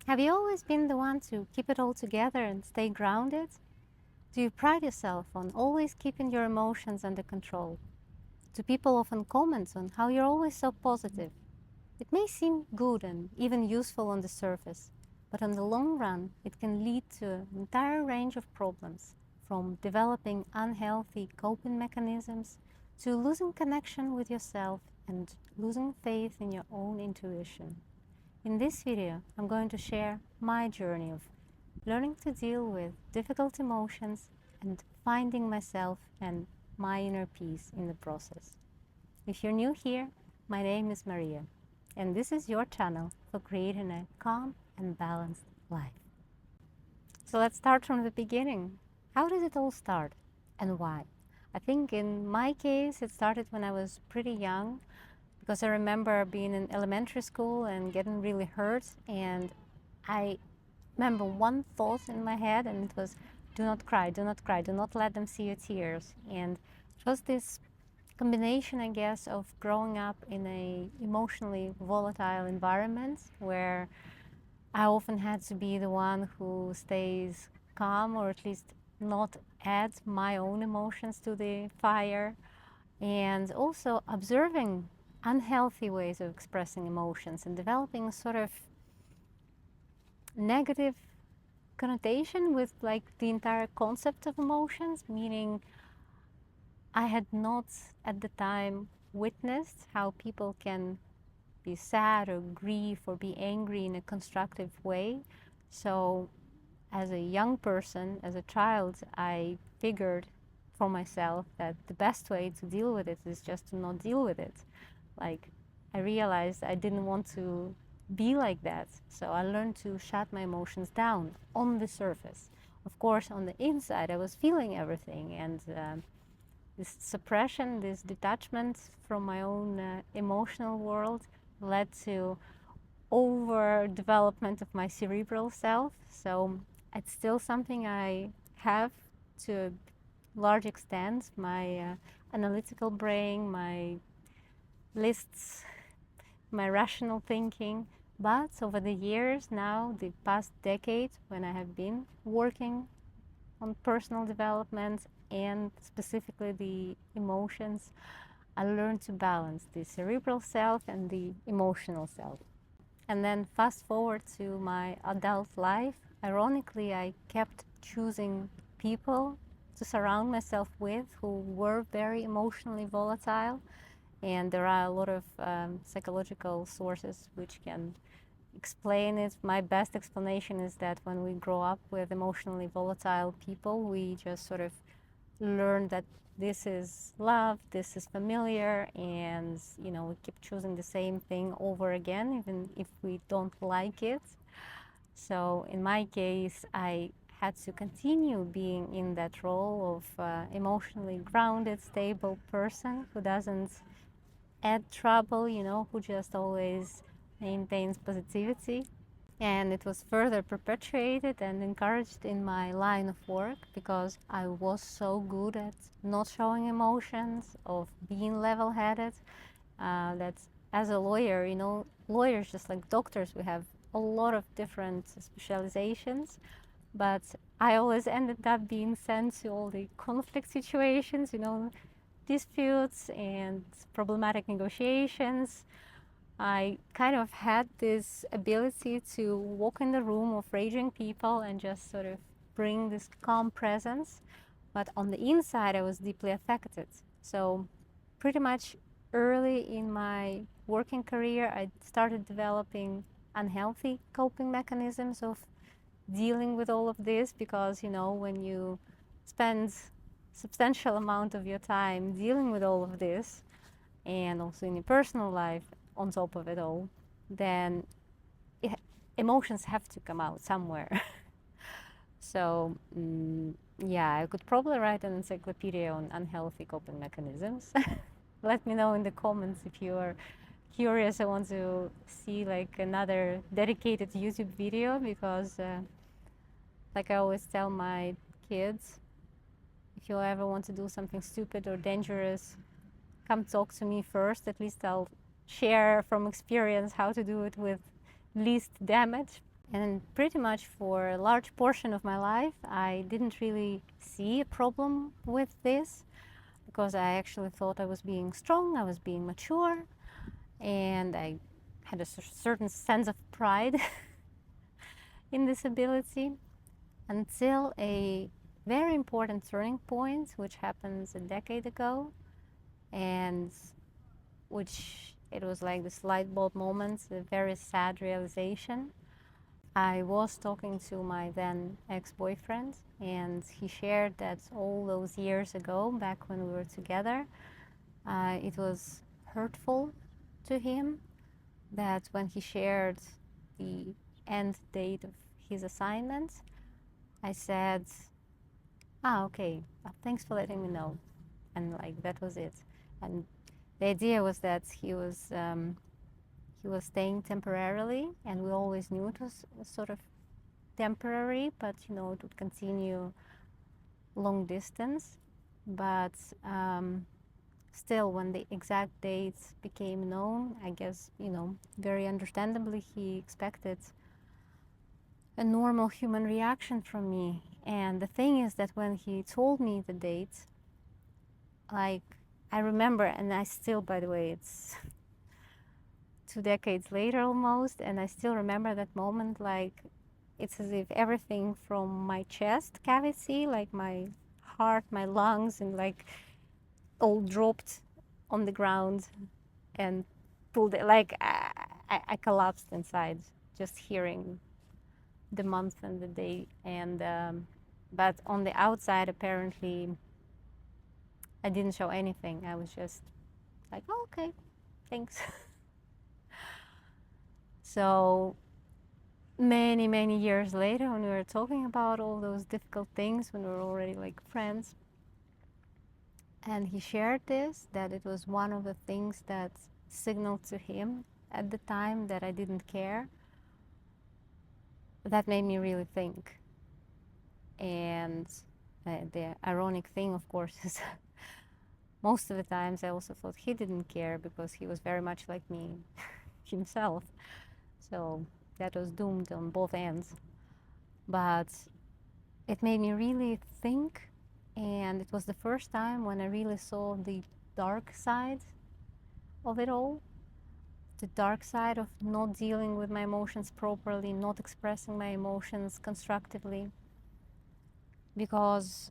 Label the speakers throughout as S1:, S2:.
S1: Have you always been the one to keep it all together and stay grounded? Do you pride yourself on always keeping your emotions under control? Do people often comment on how you're always so positive? It may seem good and even useful on the surface, but in the long run, it can lead to an entire range of problems, from developing unhealthy coping mechanisms to losing connection with yourself and losing faith in your own intuition. In this video, I'm going to share my journey of learning to deal with difficult emotions and finding myself and my inner peace in the process. If you're new here, my name is Maria, and this is your channel for creating a calm and balanced life. So let's start from the beginning. How did it all start and why? I think in my case, it started when I was pretty young, because I remember being in elementary school and getting really hurt, and I remember one thought in my head, and it was, do not cry, do not cry, do not let them see your tears. And it was this combination, I guess, of growing up in a emotionally volatile environment where I often had to be the one who stays calm, or at least not add my own emotions to the fire, and also observing unhealthy ways of expressing emotions and developing sort of negative connotation with like the entire concept of emotions, meaning I had not at the time witnessed how people can be sad or grieve or be angry in a constructive way. So as a young person, as a child, I figured for myself that the best way to deal with it is just to not deal with it. Like, I realized I didn't want to be like that. So I learned to shut my emotions down on the surface. Of course, on the inside, I was feeling everything. And this suppression, this detachment from my own emotional world led to overdevelopment of my cerebral self. So it's still something I have to a large extent. My analytical brain, my lists, my rational thinking. But over the years now, the past decade, when I have been working on personal development and specifically the emotions, I learned to balance the cerebral self and the emotional self. And then fast forward to my adult life, ironically, I kept choosing people to surround myself with who were very emotionally volatile. And there are a lot of psychological sources which can explain it. My best explanation is that when we grow up with emotionally volatile people, we just sort of learn that this is love, this is familiar, and we keep choosing the same thing over again, even if we don't like it. So in my case, I had to continue being in that role of emotionally grounded, stable person who doesn't add trouble, who just always maintains positivity. And it was further perpetuated and encouraged in my line of work because I was so good at not showing emotions, of being level-headed, that as a lawyer, lawyers, just like doctors, we have a lot of different specializations, but I always ended up being sent to all the conflict situations, disputes and problematic negotiations. I kind of had this ability to walk in the room of raging people and just sort of bring this calm presence. But on the inside, I was deeply affected. So pretty much early in my working career, I started developing unhealthy coping mechanisms of dealing with all of this, because, when you spend substantial amount of your time dealing with all of this, and also in your personal life on top of it all, then emotions have to come out somewhere. So yeah, I could probably write an encyclopedia on unhealthy coping mechanisms. Let me know in the comments if you are curious. I want to see like another dedicated YouTube video, because like I always tell my kids, if you ever want to do something stupid or dangerous, come talk to me first. At least I'll share from experience how to do it with least damage. And pretty much for a large portion of my life, I didn't really see a problem with this because I actually thought I was being strong, I was being mature, and I had a certain sense of pride in this ability until a very important turning point, which happens a decade ago, and which it was like this light bulb moment, a very sad realization. I was talking to my then ex-boyfriend, and he shared that all those years ago, back when we were together, it was hurtful to him that when he shared the end date of his assignment, I said, okay, thanks for letting me know. And like, that was it. And the idea was that he was staying temporarily, and we always knew it was sort of temporary, but it would continue long distance. But still, when the exact dates became known, I guess, very understandably, he expected a normal human reaction from me. And the thing is that when he told me the date, like, I remember, and I still, by the way, it's 2 decades later almost, and I still remember that moment. Like, it's as if everything from my chest cavity, like my heart, my lungs, and like all dropped on the ground and pulled it. Like, I collapsed inside just hearing the month and the day. And but on the outside, apparently, I didn't show anything. I was just like, oh, okay, thanks. So many years later, when we were talking about all those difficult things, when we were already like friends, and he shared this, that it was one of the things that signaled to him at the time that I didn't care, that made me really think. And the ironic thing, of course, is most of the times I also thought he didn't care because he was very much like me himself. So that was doomed on both ends. But it made me really think, and it was the first time when I really saw the dark side of it all. The dark side of not dealing with my emotions properly, not expressing my emotions constructively. Because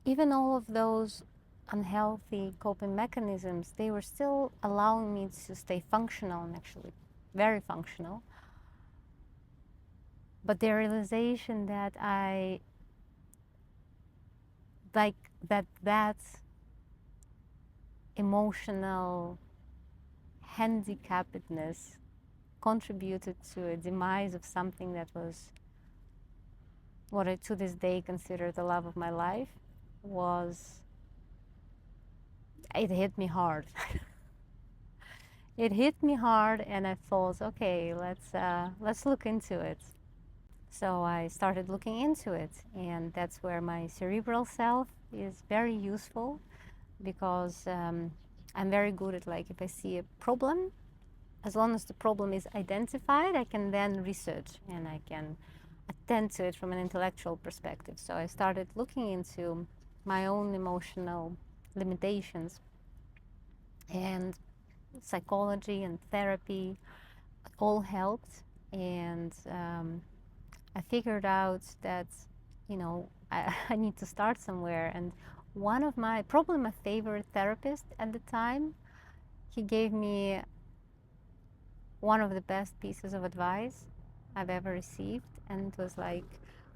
S1: even all of those unhealthy coping mechanisms, they were still allowing me to stay functional, and actually very functional. But the realization that that emotional handicappedness contributed to a demise of something that was what I to this day consider the love of my life, it hit me hard. It hit me hard, and I thought, okay, let's look into it. So I started looking into it, and that's where my cerebral self is very useful, because I'm very good at, like, if I see a problem, as long as the problem is identified, I can then research and I can attend to it from an intellectual perspective. So I started looking into my own emotional limitations, and psychology and therapy all helped. And I figured out that, I need to start somewhere. And probably my favorite therapist at the time, he gave me one of the best pieces of advice I've ever received. And it was like,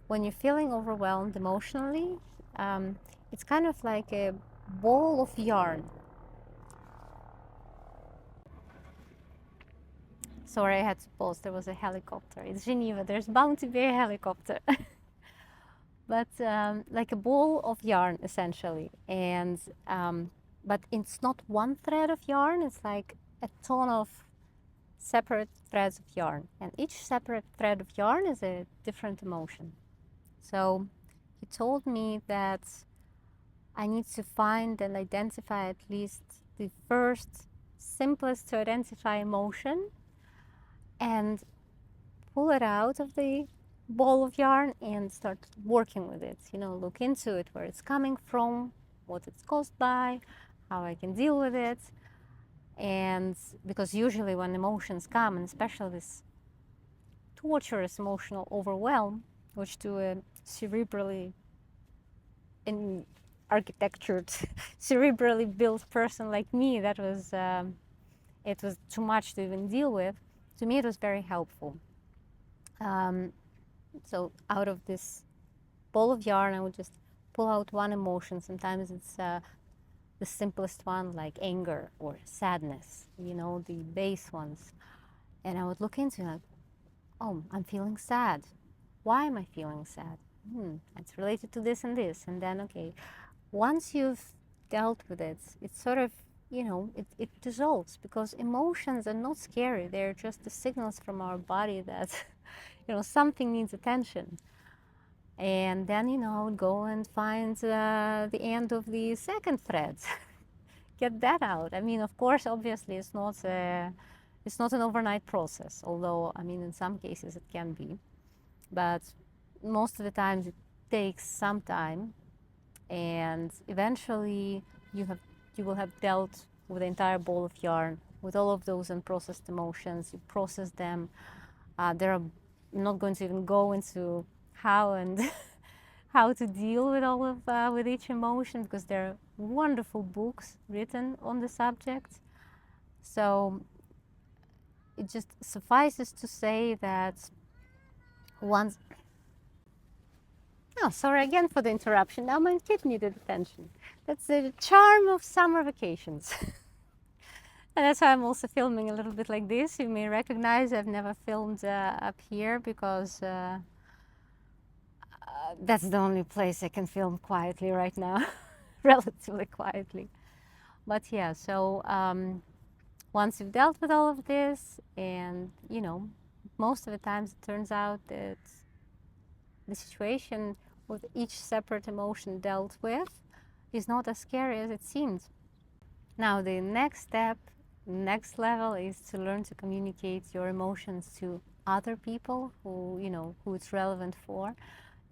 S1: when you're feeling overwhelmed emotionally, it's kind of like a ball of yarn. Sorry, I had to pause. There was a helicopter. It's Geneva. There's bound to be a helicopter. But like a ball of yarn, essentially. And but it's not one thread of yarn. It's like a ton of separate threads of yarn, and each separate thread of yarn is a different emotion. So he told me that I need to find and identify at least the first simplest to identify emotion, and pull it out of the ball of yarn and start working with it. Look into it, where it's coming from, what it's caused by, how I can deal with it. And because usually when emotions come, and especially this torturous emotional overwhelm, which to a cerebrally in architectured, cerebrally built person like me, that was it was too much to even deal with. To me, it was very helpful. So out of this ball of yarn, I would just pull out one emotion. Sometimes it's the simplest one, like anger or sadness, the base ones. And I would look into it, like, oh, I'm feeling sad. Why am I feeling sad? It's related to this and this. And then, okay, once you've dealt with it, it's sort of, it dissolves, because emotions are not scary. They're just the signals from our body that, something needs attention. And then, I would go and find the end of the second thread, get that out. I mean, of course, obviously, it's not an overnight process, although, I mean, in some cases it can be. But most of the times it takes some time, and eventually you will have dealt with the entire ball of yarn, with all of those unprocessed emotions. You process them. I'm not going to even go into how and how to deal with all of with each emotion, because there are wonderful books written on the subject. So it just suffices to say that once. Oh, sorry again for the interruption. Now my kid needed attention. That's the charm of summer vacations. And that's why I'm also filming a little bit like this. You may recognize I've never filmed up here, because that's the only place I can film quietly right now, relatively quietly. But yeah, so once you've dealt with all of this, and most of the times it turns out that the situation with each separate emotion dealt with is not as scary as it seems. Now the next step, next level, is to learn to communicate your emotions to other people who it's relevant for,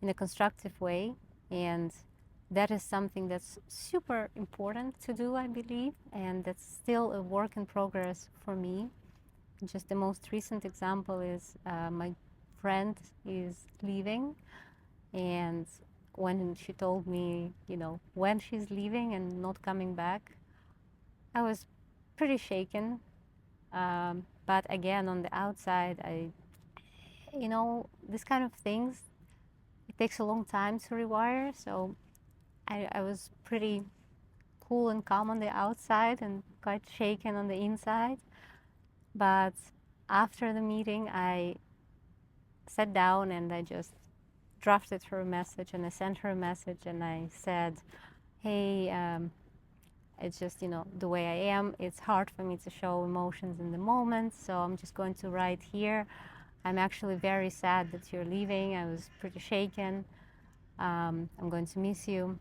S1: in a constructive way. And that is something that's super important to do, I believe, and that's still a work in progress for me. Just the most recent example is my friend is leaving, and when she told me, when she's leaving and not coming back, I was pretty shaken. But again, on the outside, this kind of things, it takes a long time to rewire. So I was pretty cool and calm on the outside and quite shaken on the inside. But after the meeting, I sat down and I just drafted her a message, and I sent her a message, and I said, hey, it's just, the way I am. It's hard for me to show emotions in the moment, so I'm just going to write here. I'm actually very sad that you're leaving. I was pretty shaken. I'm going to miss you.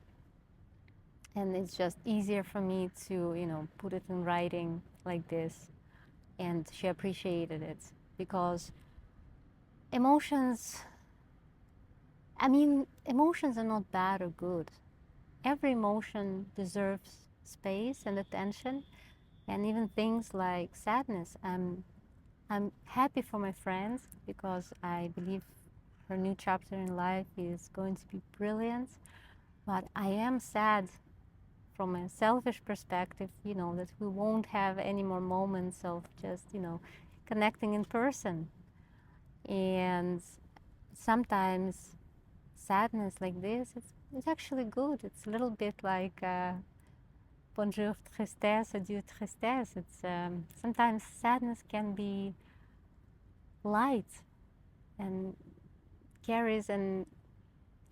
S1: And it's just easier for me to, put it in writing like this. And she appreciated it, because emotions are not bad or good. Every emotion deserves space and attention, and even things like sadness. I'm happy for my friend, because I believe her new chapter in life is going to be brilliant. But I am sad from a selfish perspective, that we won't have any more moments of just, connecting in person. And sometimes sadness like this, it's actually good. It's a little bit like bonjour tristesse, adieu tristesse. It's sometimes sadness can be light and carries an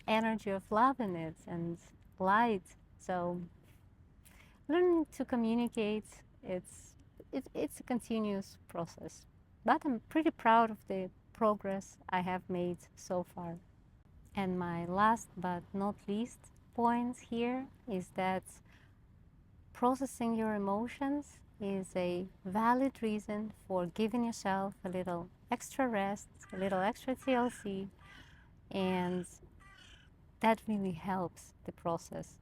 S1: energy of love in it and light. So learning to communicate, it's a continuous process. But I'm pretty proud of the progress I have made so far. And my last but not least point here is that processing your emotions is a valid reason for giving yourself a little extra rest, a little extra TLC, and that really helps the process.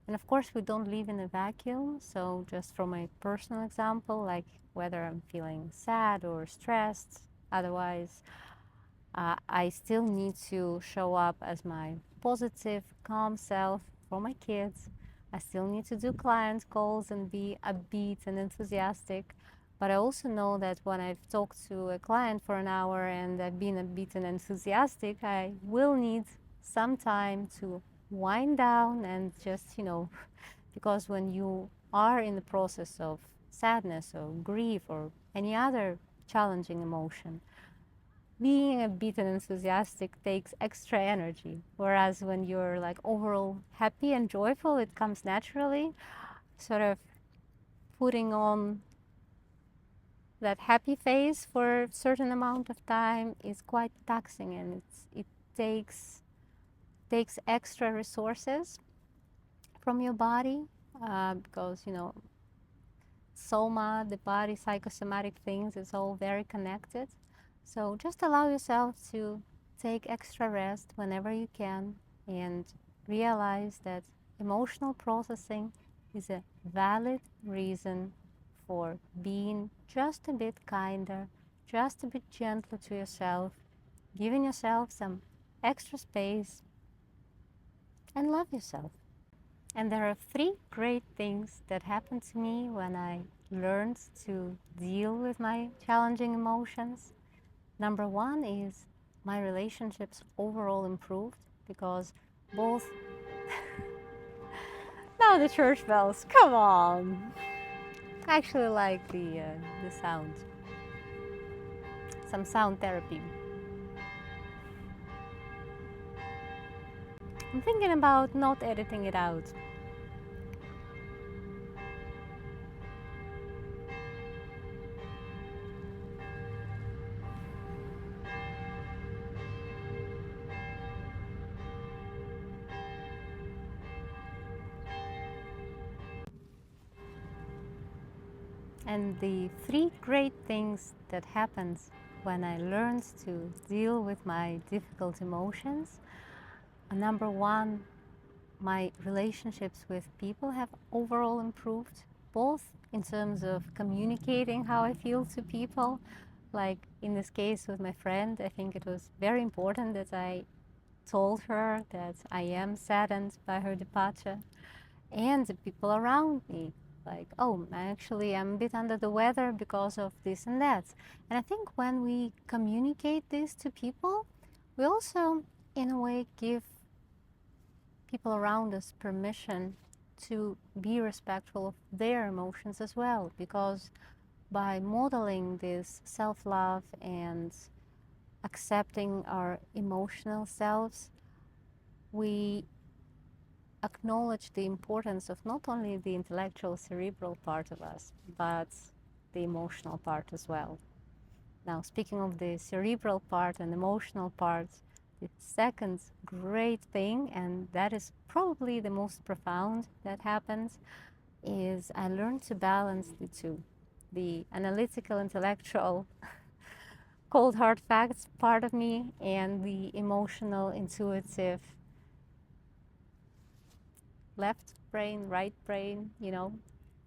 S1: And of course, we don't live in a vacuum. So, just from a personal example, like whether I'm feeling sad or stressed, otherwise, I still need to show up as my positive, calm self for my kids. I still need to do client calls and be upbeat and enthusiastic. But I also know that when I've talked to a client for an hour and I've been upbeat and enthusiastic, I will need some time to wind down and just, because when you are in the process of sadness or grief or any other challenging emotion, being a bit enthusiastic takes extra energy. Whereas when you're like overall happy and joyful, it comes naturally. Sort of putting on that happy face for a certain amount of time is quite taxing, and it takes takes extra resources from your body, because soma, the body, psychosomatic things, is all very connected. So just allow yourself to take extra rest whenever you can, and realize that emotional processing is a valid reason for being just a bit kinder, just a bit gentler to yourself, giving yourself some extra space, and love yourself. And there are three great things that happened to me when I learned to deal with my challenging emotions. Number one is my relationships overall improved, because both. Now the church bells, come on! I actually like the sound. Some sound therapy. I'm thinking about not editing it out. And the three great things that happened when I learned to deal with my difficult emotions. Number one, my relationships with people have overall improved, both in terms of communicating how I feel to people. Like in this case with my friend, I think it was very important that I told her that I am saddened by her departure, and the people around me, like, oh, actually I'm a bit under the weather because of this and that. And I think when we communicate this to people, we also in a way give people around us permission to be respectful of their emotions as well, because by modeling this self-love and accepting our emotional selves, we acknowledge the importance of not only the intellectual cerebral part of us, but the emotional part as well. Now, speaking of the cerebral part and emotional part, the second great thing, and that is probably the most profound that happens, is I learned to balance the two. The analytical, intellectual, cold hard facts part of me, and the emotional, intuitive, left brain, right brain,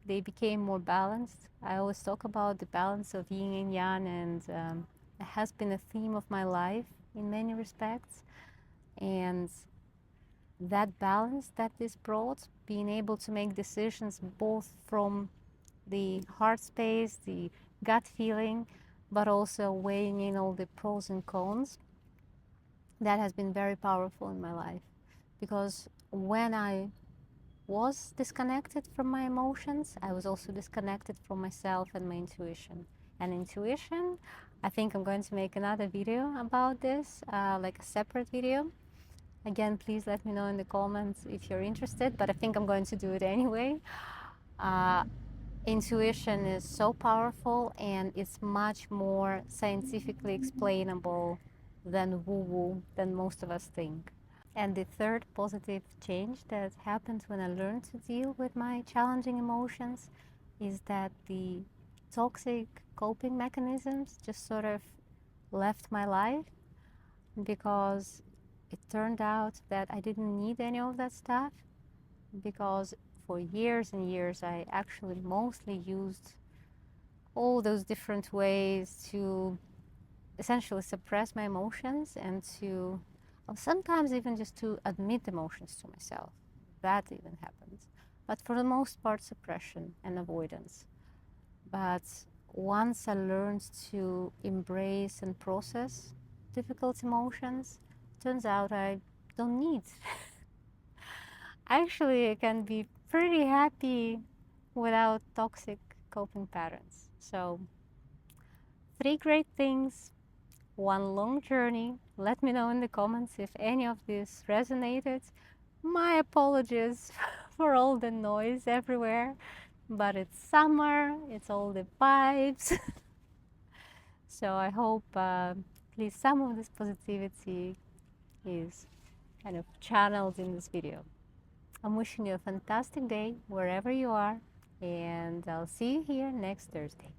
S1: they became more balanced. I always talk about the balance of yin and yang, and it has been a theme of my life in many respects. And that balance that this brought, being able to make decisions both from the heart space, the gut feeling, but also weighing in all the pros and cons, that has been very powerful in my life. Because when I was disconnected from my emotions, I was also disconnected from myself and my intuition. And intuition, I think I'm going to make another video about this, like a separate video. Again, please let me know in the comments if you're interested, but I think I'm going to do it anyway. Intuition is so powerful, and it's much more scientifically explainable than woo-woo, than most of us think. And the third positive change that happened when I learned to deal with my challenging emotions is that the toxic coping mechanisms just sort of left my life, because it turned out that I didn't need any of that stuff, because for years and years I actually mostly used all those different ways to essentially suppress my emotions and to sometimes even just to admit emotions to myself. That even happens. But for the most part, suppression and avoidance. But once I learned to embrace and process difficult emotions, turns out I don't need. Actually, I can be pretty happy without toxic coping patterns. So, three great things, one long journey. Let me know in the comments if any of this resonated. My apologies for all the noise everywhere, but it's summer, it's all the vibes. So I hope at least some of this positivity is kind of channeled in this video. I'm wishing you a fantastic day wherever you are, and I'll see you here next Thursday.